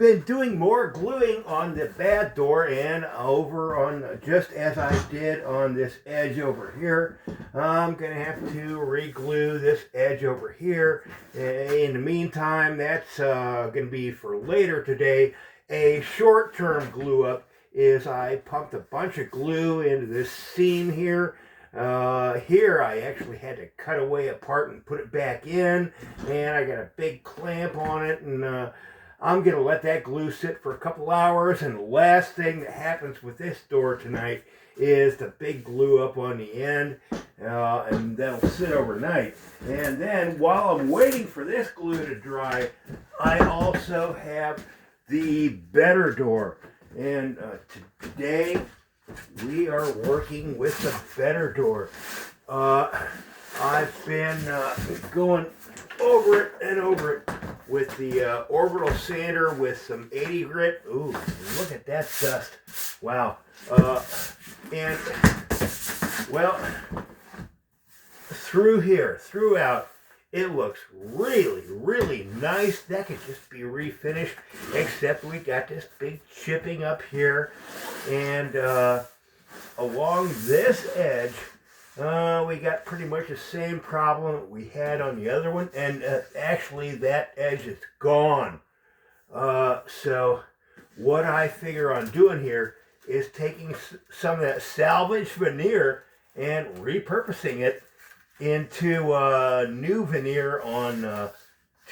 been doing more gluing on the bad door and over on, just as I did on this edge over here. I'm going to have to re-glue this edge over here. In the meantime, that's going to be for later today. A short-term glue up is I pumped a bunch of glue into this seam here. Here I actually had to cut away a part and put it back in, and I got a big clamp on it, and I'm going to let that glue sit for a couple hours. And the last thing that happens with this door tonight is the big glue up on the end, and that'll sit overnight. And then while I'm waiting for this glue to dry, I also have the better door. And today we are working with the better door. I've been going over it and over it with the orbital sander with some 80 grit. Ooh, look at that dust. Wow. And, well, throughout, it looks really, really nice. That could just be refinished, except we got this big chipping up here. And along this edge, we got pretty much the same problem that we had on the other one. And actually, that edge is gone. So what I figure on doing here is taking some of that salvage veneer and repurposing it into new veneer on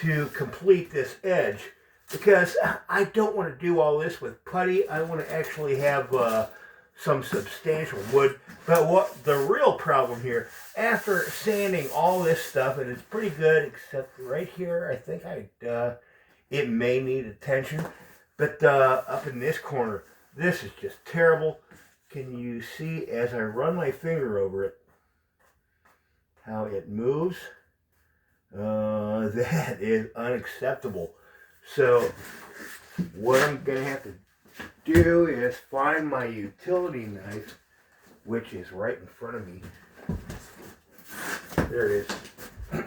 to complete this edge, because I don't want to do all this with putty. I want to actually have some substantial wood. But what the real problem here, after sanding all this stuff, and it's pretty good except right here, I think it may need attention. But up in this corner, this is just terrible. Can you see as I run my finger over it how it moves? That is unacceptable. So what I'm going to have to do is find my utility knife, which is right in front of me. There it is.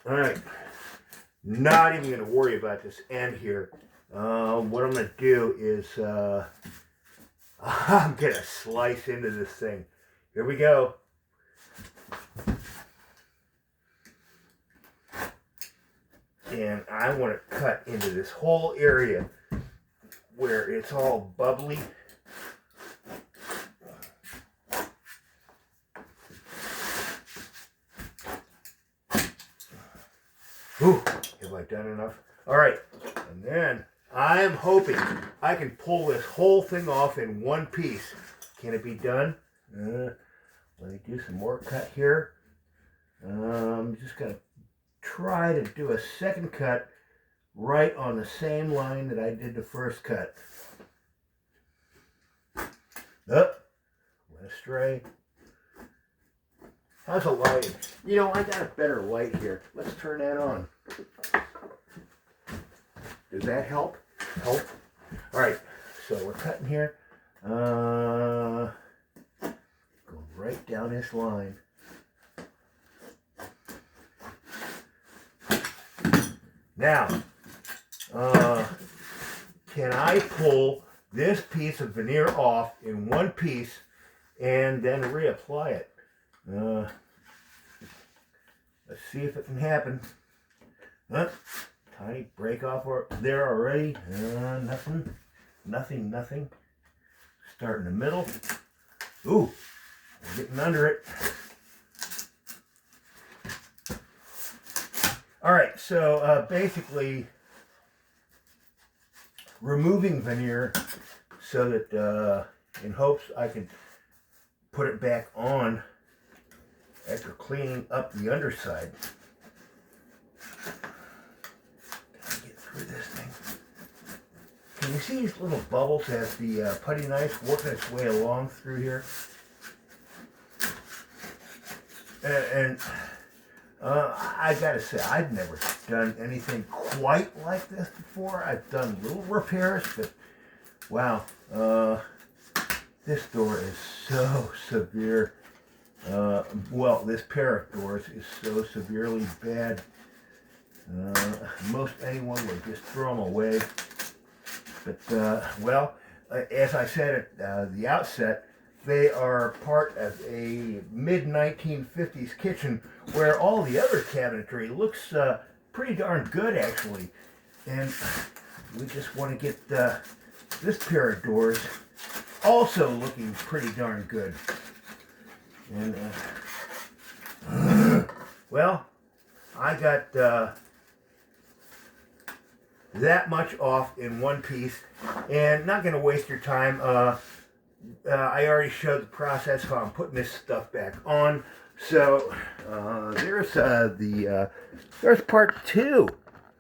Alright. Not even going to worry about this end here. What I'm going to do is I'm going to slice into this thing. Here we go. And I want to cut into this whole area where it's all bubbly. Ooh, have I done enough? All right, and then I'm hoping I can pull this whole thing off in one piece. Can it be done? Let me do some more cut here. I'm just going to try to do a second cut right on the same line that I did the first cut. Went astray. How's the lighting? You know, I got a better light here. Let's turn that on. Does that help? Help? Alright, so we're cutting here. Go right down this line. Now, can I pull this piece of veneer off in one piece and then reapply it? Let's see if it can happen. Tiny break off there already. Nothing. Start in the middle. Ooh, we're getting under it. Alright, so basically removing veneer so that in hopes I can put it back on after cleaning up the underside. Can I get through this thing? Can you see these little bubbles as the putty knife working its way along through here? And I gotta say, I've never done anything quite like this before. I've done little repairs, but wow, this door is so severe. Well, this pair of doors is so severely bad. Most anyone would just throw them away. But, well, as I said at the outset, they are part of a mid-1950s kitchen where all the other cabinetry looks pretty darn good, actually. And we just want to get this pair of doors also looking pretty darn good. And, well, I got that much off in one piece, and not going to waste your time. I already showed the process how I'm putting this stuff back on. So there's part 2